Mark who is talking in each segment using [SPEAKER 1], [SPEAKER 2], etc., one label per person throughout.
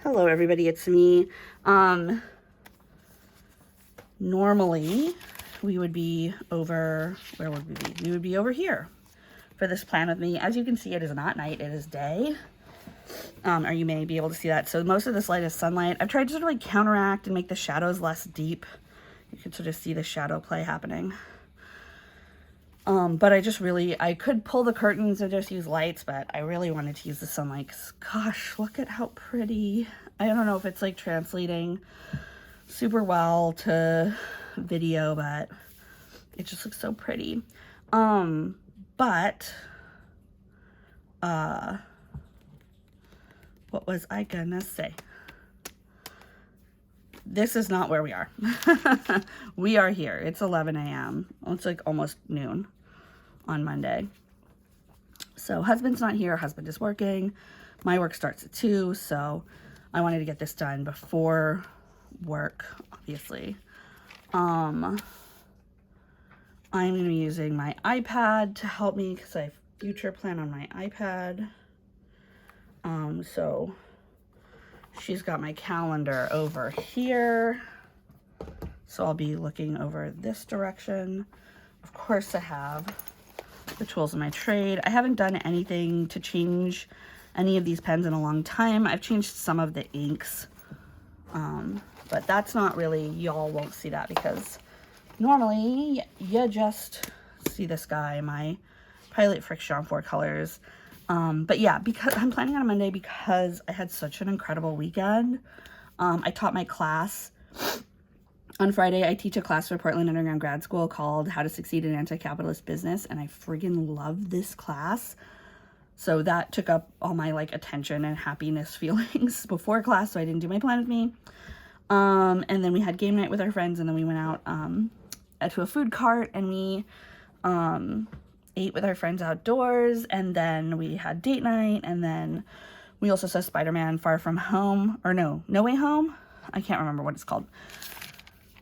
[SPEAKER 1] Hello everybody, it's me. Normally we would be over, where would we be? We would be over here for this plan with me. As you can see, it is not night, it is day. Or you may be able to see that. So most of this light is sunlight. I've tried to sort of like counteract and make the shadows less deep. You can sort of see the shadow play happening. But I could pull the curtains and just use lights, but I really wanted to use the sunlight because, gosh, look at how pretty. I don't know if it's like translating super well to video, but it just looks so pretty. What was I gonna say? This is not where we are. We are here. It's 11 a.m. It's like almost noon on Monday. So husband's not here. Husband is working. My work starts at 2, so I wanted to get this done before work, obviously. I'm going to be using my iPad to help me because I future plan on my iPad. So she's got my calendar over here. So I'll be looking over this direction. Of course, I have the tools in my trade. I haven't done anything to change any of these pens in a long time. I've changed some of the inks, but that's not really, y'all won't see that because normally you just see this guy, my Pilot Friction 4 colors. But yeah, because I'm planning on a Monday because I had such an incredible weekend. I taught my class. On Friday, I teach a class for Portland Underground Grad School called How to Succeed in Anti-Capitalist Business, and I friggin' love this class. So that took up all my like attention and happiness feelings before class, so I didn't do my plan with me. And then we had game night with our friends, and then we went out to a food cart, and we ate with our friends outdoors, and then we had date night, and then we also saw Spider-Man Far From Home, or No Way Home? I can't remember what it's called.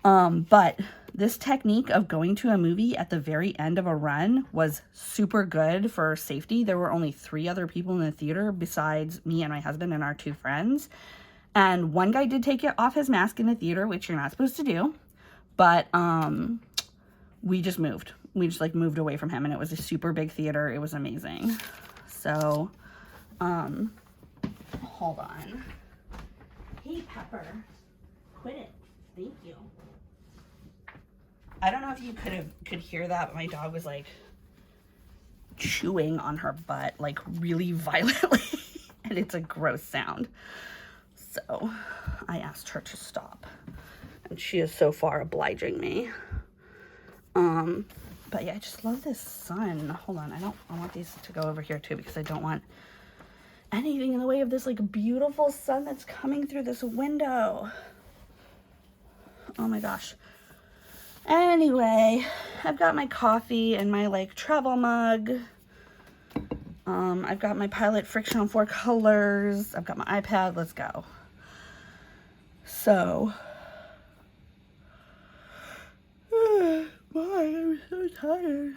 [SPEAKER 1] But this technique of going to a movie at the very end of a run was super good for safety. There were only 3 other people in the theater besides me and my husband and our 2 friends. And one guy did take off his mask in the theater, which you're not supposed to do. But we just moved. We just like moved away from him, and it was a super big theater. It was amazing. So, hold on. Hey, Pepper. Quit it. Thank you. I don't know if you could hear that, but my dog was like chewing on her butt like really violently and it's a gross sound. So I asked her to stop and she is so far obliging me. But yeah, I just love this sun. Hold on. I want these to go over here too because I don't want anything in the way of this like beautiful sun that's coming through this window. Oh my gosh. Anyway, I've got my coffee and my like travel mug. I've got my Pilot Friction 4 colors. I've got my iPad. Let's go. So, I'm so tired.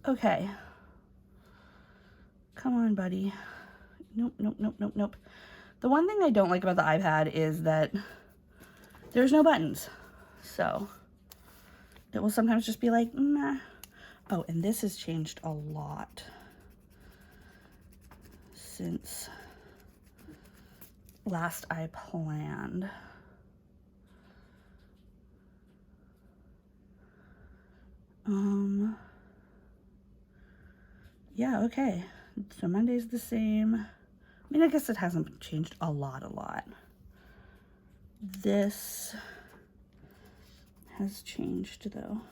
[SPEAKER 1] Okay. Come on, buddy. Nope. The one thing I don't like about the iPad is that there's no buttons. So it will sometimes just be like, nah. Oh, and this has changed a lot since last I planned. Yeah, okay. So Monday's the same. I mean, I guess it hasn't changed a lot. This has changed though.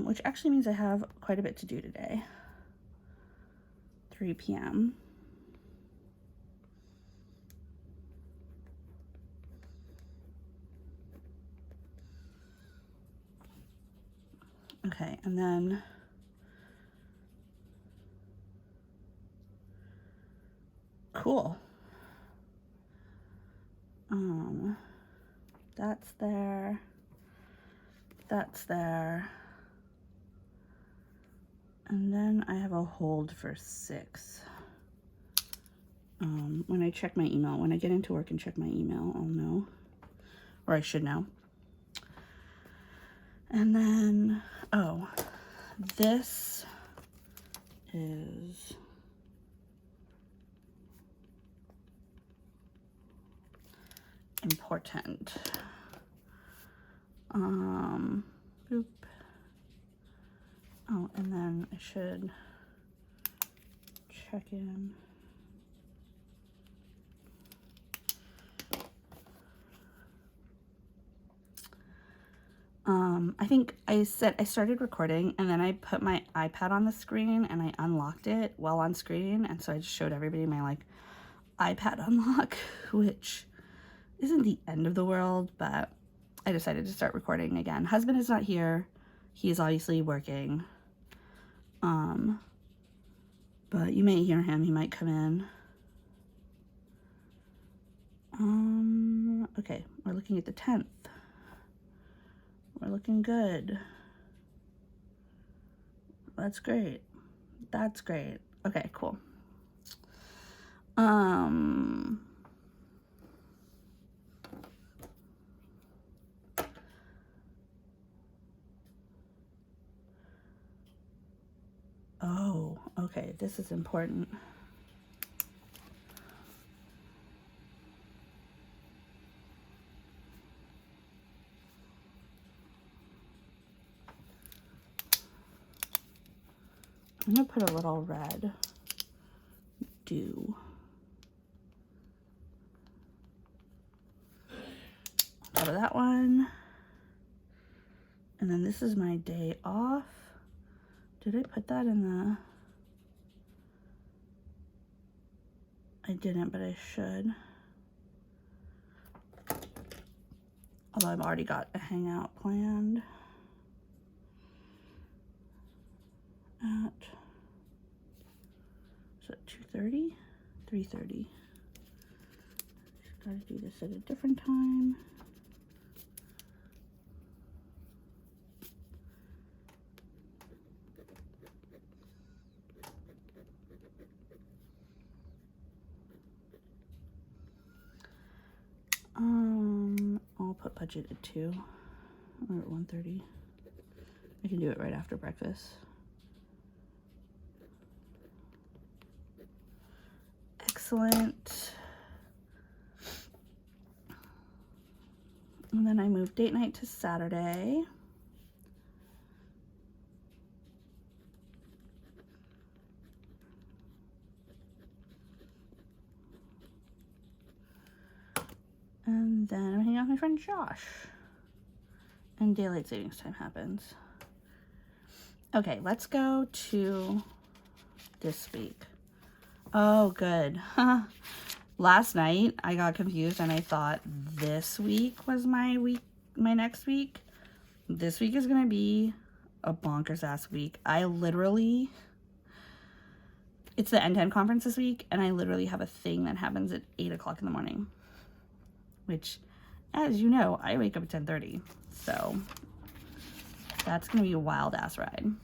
[SPEAKER 1] Which actually means I have quite a bit to do today. 3 p.m. Okay, and then cool. That's there. That's there. And then I have a hold for 6. When I check my email, when I get into work and check my email, I'll know, or I should know. And then, oh, this is important. Boop. Oh, and then I should check in. I think I said I started recording and then I put my iPad on the screen and I unlocked it while on screen. And so I just showed everybody my like iPad unlock, which isn't the end of the world, but I decided to start recording again. Husband is not here. He's obviously working. But you may hear him. He might come in. Okay, we're looking at the 10th. We're looking good. That's great. That's great. Okay, cool. Oh, okay, this is important. I'm gonna put a little red dew on top of that one. And then this is my day off. Did I put that in the... I didn't, but I should. Although I've already got a hangout planned at, is it 2:30? 3:30. Gotta do this at a different time. I'll put budget at 2 or at 1:30. I can do it right after breakfast. Excellent. And then I moved date night to Saturday. And then I'm hanging out with my friend Josh. And daylight savings time happens. Okay, let's go to this week. Oh, good. Last night I got confused and I thought this week was my next week. This week is gonna be a bonkers ass week. It's the N10 conference this week, and I literally have a thing that happens at 8 o'clock in the morning. Which, as you know, I wake up at 10:30, so that's gonna be a wild ass ride.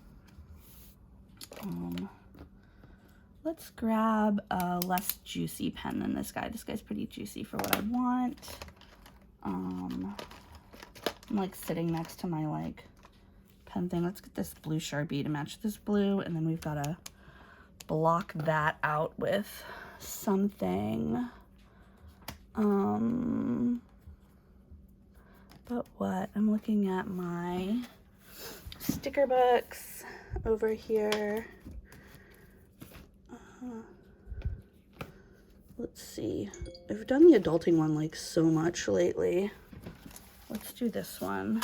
[SPEAKER 1] Let's grab a less juicy pen than this guy. This guy's pretty juicy for what I want. I'm like sitting next to my like pen thing. Let's get this blue Sharpie to match this blue, and then we've got to block that out with something. But what? I'm looking at my sticker books over here. Let's see. I've done the adulting one like so much lately. Let's do this one.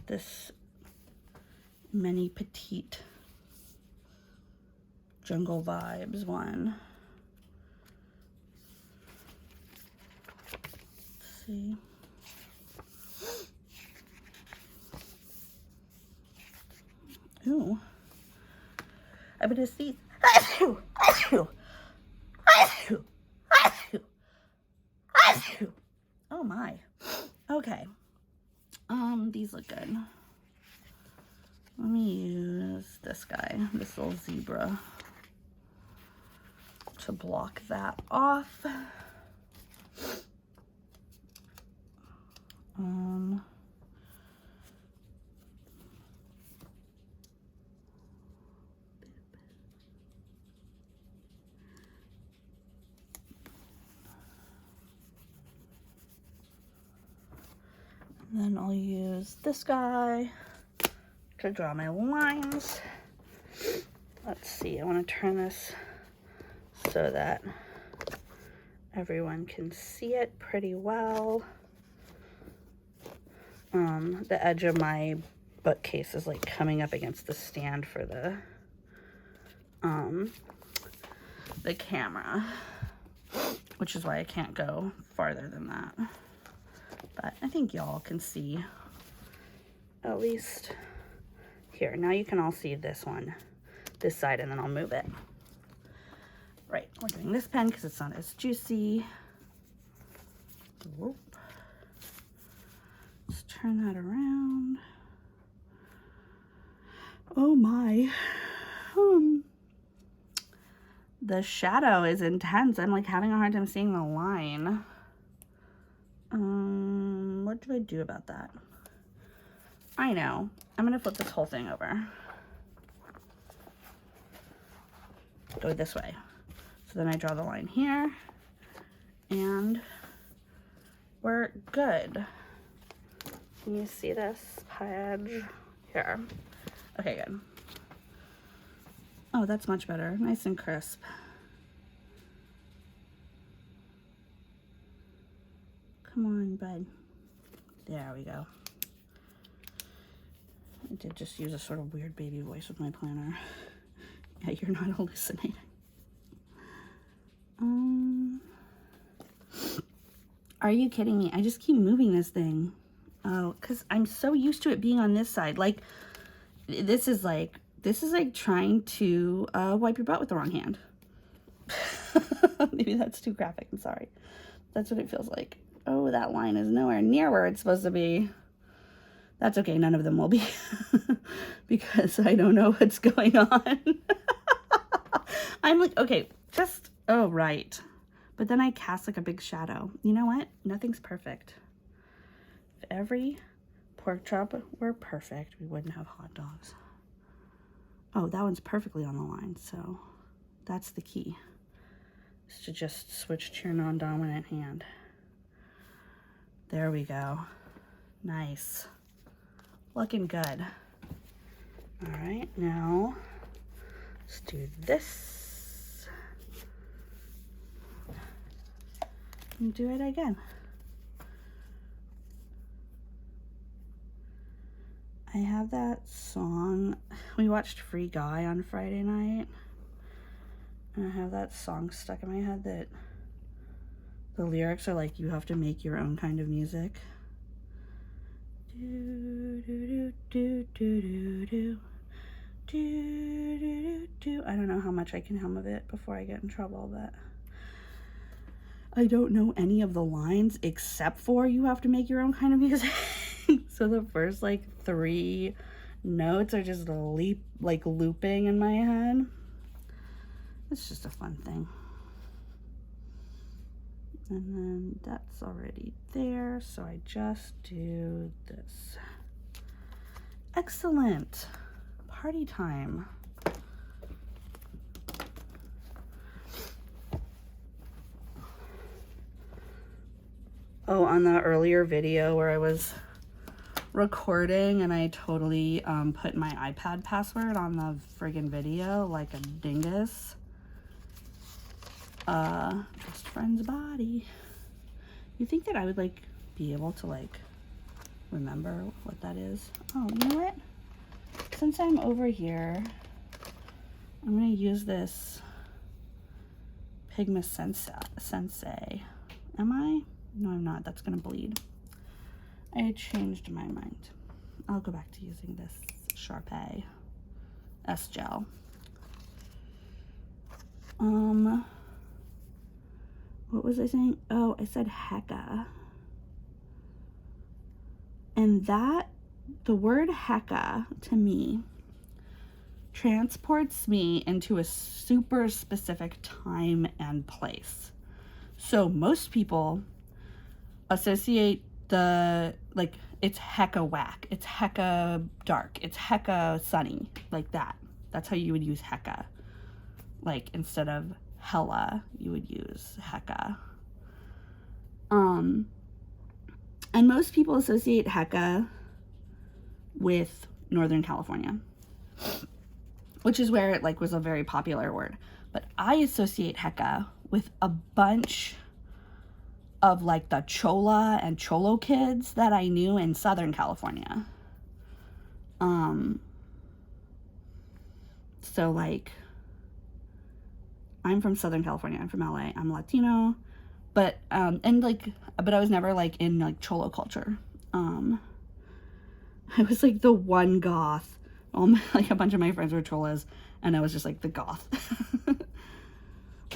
[SPEAKER 1] This Many Petite Jungle Vibes one. Let's see. Ooh. I'm gonna see. Oh my. Okay. These look good. Let me use this guy, this little zebra, to block that off. Then I'll use this guy to draw my lines. Let's see, I want to turn this so that everyone can see it pretty well. The edge of my bookcase is like coming up against the stand for the camera, which is why I can't go farther than that. But I think y'all can see at least here. Now you can all see this one, this side, and then I'll move it. Right, we're doing this pen because it's not as juicy. Whoop. Let's turn that around. Oh my. The shadow is intense. I'm like having a hard time seeing the line. What do I do about that? I know. I'm gonna flip this whole thing over. Go this way. So then I draw the line here, and we're good. Can you see this edge? Here. Okay, good. Oh, that's much better. Nice and crisp. Come on, bud. There we go. I did just use a sort of weird baby voice with my planner. Yeah, you're not hallucinating. Are you kidding me? I just keep moving this thing. Oh, because I'm so used to it being on this side. Like, this is like trying to wipe your butt with the wrong hand. Maybe that's too graphic. I'm sorry. That's what it feels like. Oh, that line is nowhere near where it's supposed to be. That's okay. None of them will be because I don't know what's going on. I'm like, okay, just, oh, right. But then I cast like a big shadow. You know what? Nothing's perfect. If every pork chop were perfect, we wouldn't have hot dogs. Oh, that one's perfectly on the line. So that's the key, is to just switch to your non-dominant hand. There we go. Nice. Looking good. All right, now let's do this. And do it again. I have that song. We watched Free Guy on Friday night. And I have that song stuck in my head that the lyrics are like, you have to make your own kind of music. Do, do, do, do, do, do, do, do, do. I don't know how much I can hum of it before I get in trouble, but I don't know any of the lines except for you have to make your own kind of music. So the first like 3 notes are just looping in my head. It's just a fun thing. And then that's already there, so I just do this. Excellent. Party time. Oh, on the earlier video where I was recording and I totally put my iPad password on the friggin' video like a dingus. Best friend's body. You think that I would like be able to like remember what that is? Oh, you know what? Since I'm over here, I'm gonna use this Pigma Sensei. Am I? No, I'm not. That's gonna bleed. I changed my mind. I'll go back to using this Sharpay S gel. What was I saying? Oh, I said Hecka. And that, the word hecka to me transports me into a super specific time and place. So most people associate the, like, it's hecka whack, it's hecka dark, it's hecka sunny, like that. That's how you would use hecka. Like, instead of hella, you would use hecka. And most people associate hecka with Northern California, which is where it, like, was a very popular word. But I associate hecka with a bunch of, like, the Chola and Cholo kids that I knew in Southern California. So, like, I'm from Southern California. I'm from LA. I'm Latino. But, but I was never, like, in, like, Cholo culture. I was, like, the one goth. Like, a bunch of my friends were Cholas, and I was just, like, the goth.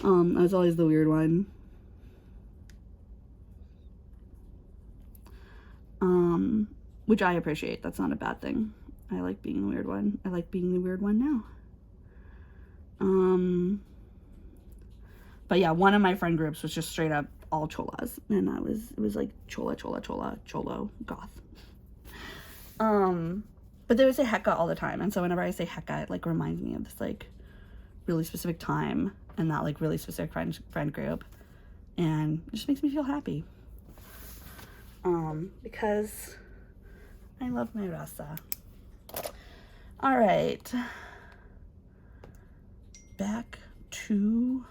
[SPEAKER 1] I was always the weird one. Which I appreciate. That's not a bad thing. I like being the weird one. I like being the weird one now. But yeah, one of my friend groups was just straight up all Cholas, and it was like Chola, Cholo, goth. But they would say hecka all the time, and so whenever I say hecka, it, like, reminds me of this, like, really specific time and that, like, really specific friend group, and it just makes me feel happy. Because I love my raza. All right, back to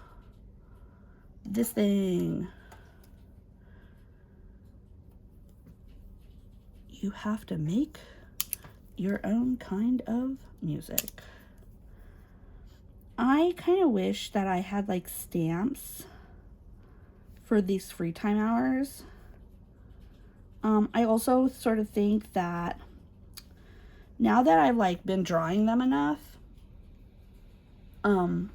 [SPEAKER 1] this thing. You have to make your own kind of music. I kind of wish that I had, like, stamps for these free time hours. I also sort of think that now that I've, like, been drawing them enough, I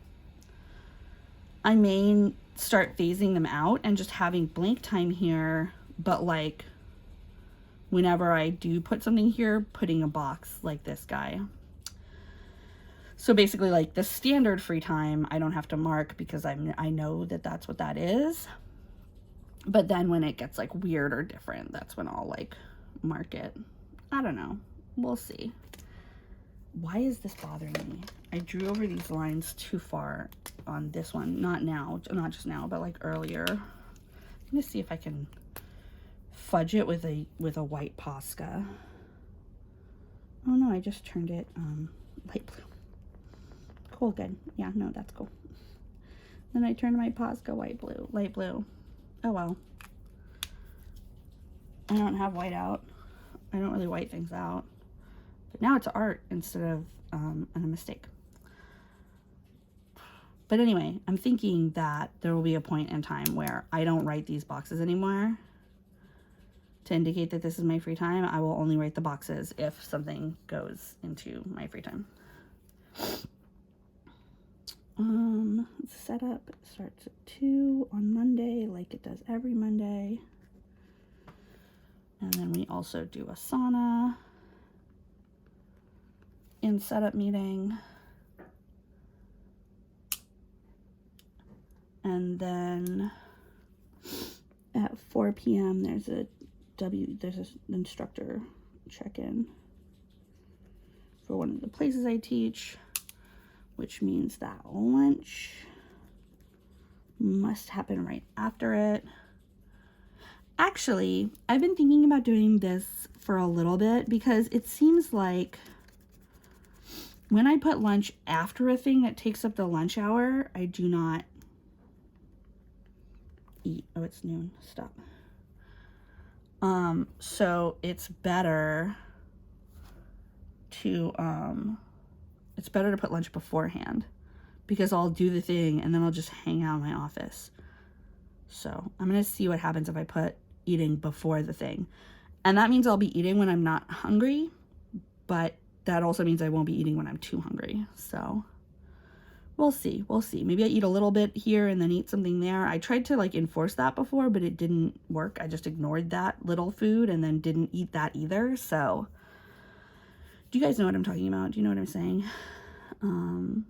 [SPEAKER 1] may start phasing them out and just having blank time here, but, like, whenever I do put something here, putting a box like this guy. So basically, like, the standard free time, I don't have to mark because I know that that's what that is. But then when it gets, like, weird or different, that's when I'll, like, mark it. I don't know. We'll see. Why is this bothering me? I drew over these lines too far on this one. Not just now, but, like, earlier. I'm gonna see if I can fudge it with a white Posca. Oh no, I just turned it light blue. Cool, good. Yeah, no, that's cool. Then I turned my Posca light blue. Oh well. I don't have white out. I don't really white things out. But now it's art instead of a mistake. But anyway, I'm thinking that there will be a point in time where I don't write these boxes anymore to indicate that this is my free time. I will only write the boxes if something goes into my free time. Setup starts at 2 on Monday, like it does every Monday. And then we also do a sauna in setup meeting. And then at 4 p.m. there's an instructor check-in for one of the places I teach, which means that lunch must happen right after it. Actually, I've been thinking about doing this for a little bit because it seems like when I put lunch after a thing that takes up the lunch hour, I do not eat. Oh, it's noon. Stop. So it's better to put lunch beforehand because I'll do the thing and then I'll just hang out in my office. So I'm going to see what happens if I put eating before the thing. And that means I'll be eating when I'm not hungry, but that also means I won't be eating when I'm too hungry. So we'll see. We'll see. Maybe I eat a little bit here and then eat something there. I tried to like enforce that before, but it didn't work. I just ignored that little food and then didn't eat that either. So do you guys know what I'm talking about? Do you know what I'm saying? And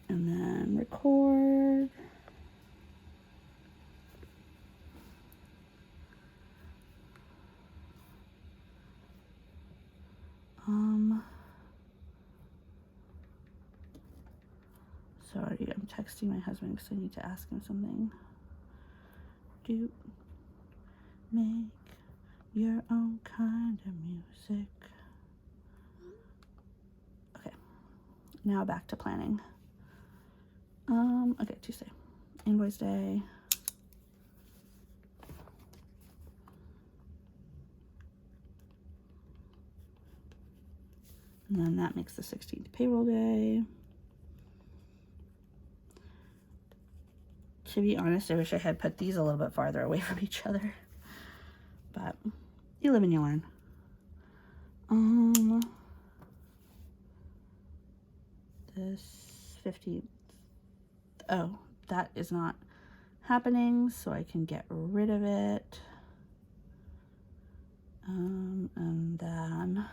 [SPEAKER 1] then record. Sorry, I'm texting my husband because I need to ask him something. Do make your own kind of music. Okay, now back to planning. Okay, Tuesday, invoice day. And then that makes the 16th payroll day. To be honest, I wish I had put these a little bit farther away from each other. But you live and you learn. This 15th. Oh, that is not happening, so I can get rid of it. And then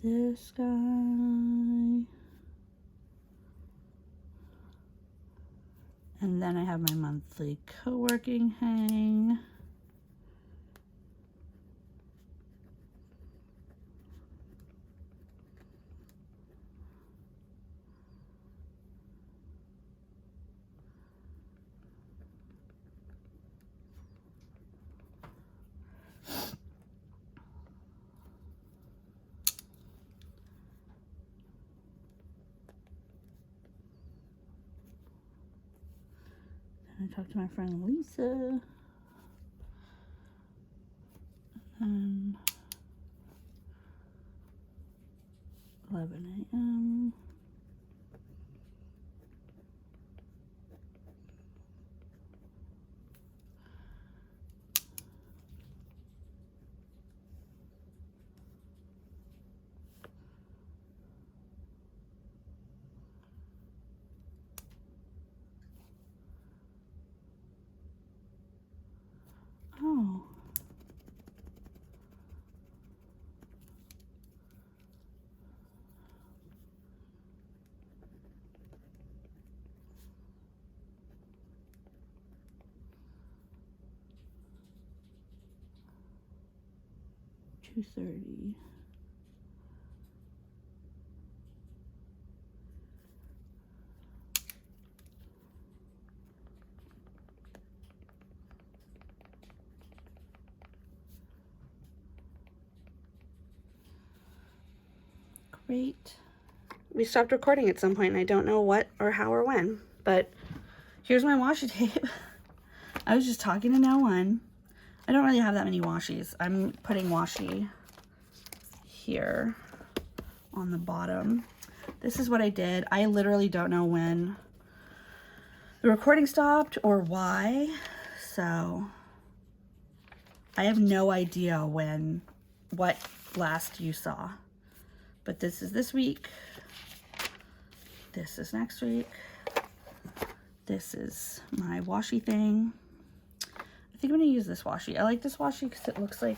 [SPEAKER 1] this guy. And then I have my monthly co-working hang. I talked to my friend Lisa. 11 a.m. Oh. $230. Great. We stopped recording at some point and I don't know what or how or when, but here's my washi tape. I was just talking to no one. I don't really have that many washies. I'm putting washi here on the bottom. This is what I did. I literally don't know when the recording stopped or why, so I have no idea what last you saw. But this is this week. This is next week. This is my washi thing. I think I'm gonna use this washi. I like this washi because it looks like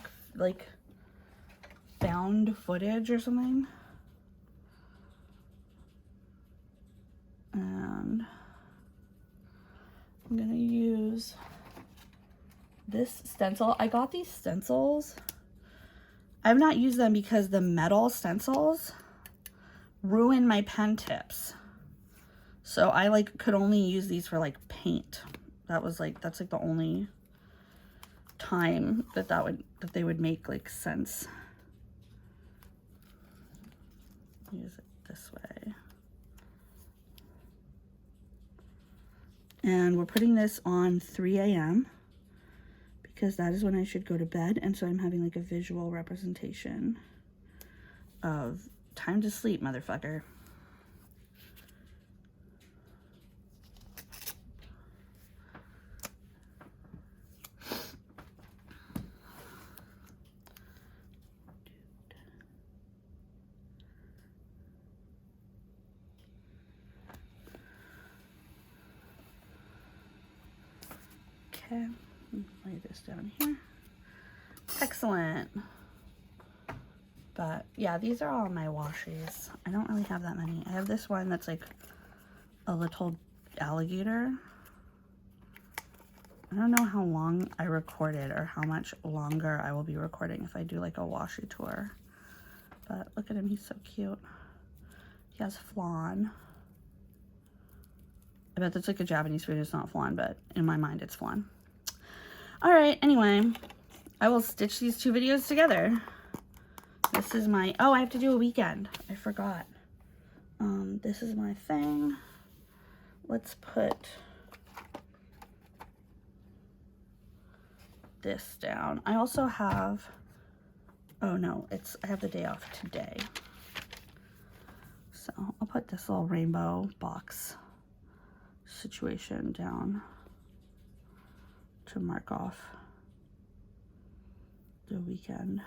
[SPEAKER 1] found footage or something. And I'm gonna use this stencil. I got these stencils. I've not used them because the metal stencils ruin my pen tips. So I could only use these for paint. That's the only time that they would make sense. Use it this way. And we're putting this on 3 a.m. because that is when I should go to bed. And so I'm having a visual representation of time to sleep, motherfucker. Okay, lay this down here. Excellent. But yeah, these are all my washies. I don't really have that many. I have this one that's like a little alligator. I don't know how long I recorded or how much longer I will be recording if I do like a washi tour. But look at him, he's so cute. He has flan. I bet that's like a Japanese food, it's not flan, but in my mind it's flan. All right, anyway, I will stitch these two videos together. This is my, oh, I have to do a weekend. I forgot. This is my thing. Let's put this down. I also have, oh no, I have the day off today. So I'll put this little rainbow box situation down to mark off the weekend.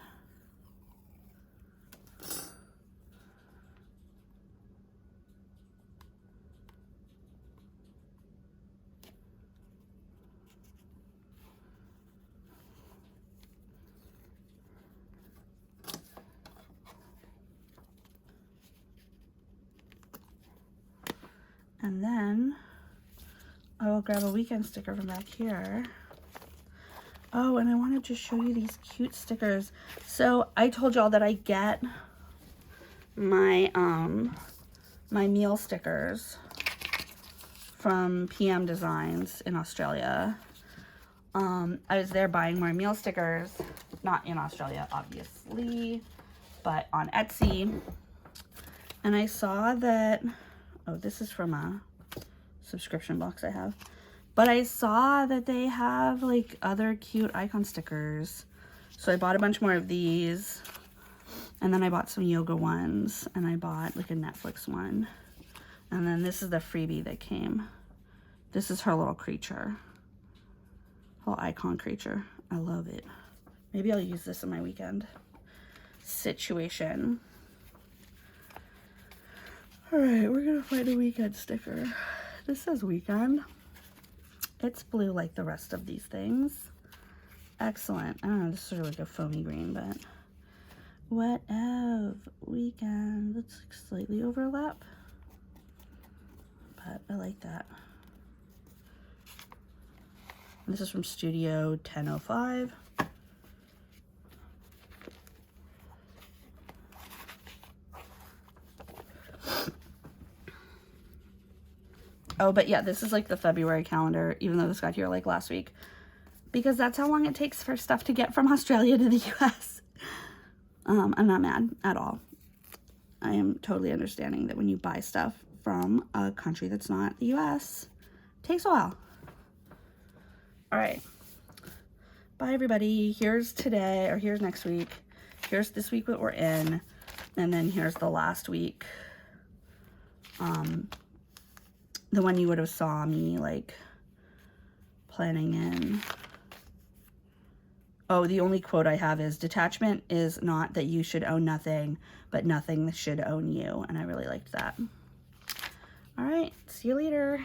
[SPEAKER 1] And then I will grab a weekend sticker from back here. Oh, and I wanted to show you these cute stickers. So I told y'all that I get my my meal stickers from PM Designs in Australia. I was there buying more meal stickers, not in Australia, obviously, but on Etsy. And I saw that, oh, this is from a subscription box I have. But I saw that they have like other cute icon stickers. So I bought a bunch more of these. And then I bought some yoga ones. And I bought like a Netflix one. And then this is the freebie that came. This is her little creature. Little icon creature. I love it. Maybe I'll use this in my weekend situation. Alright, we're gonna find a weekend sticker. This says weekend. It's blue like the rest of these things. Excellent. I don't know, this is sort of like a foamy green, but what of weekend? Let's like slightly overlap. But I like that. This is from Studio 1005. Oh, but yeah, this is like the February calendar, even though this got here like last week, because that's how long it takes for stuff to get from Australia to the US. I'm not mad at all. I am totally understanding that when you buy stuff from a country that's not the US, it takes a while. All right. Bye, everybody. Here's today, or here's next week. Here's this week what we're in, and then here's the last week. The one you would have saw me like planning in. Oh, the only quote I have is, detachment is not that you should own nothing, but nothing should own you. And I really liked that. All right, see you later.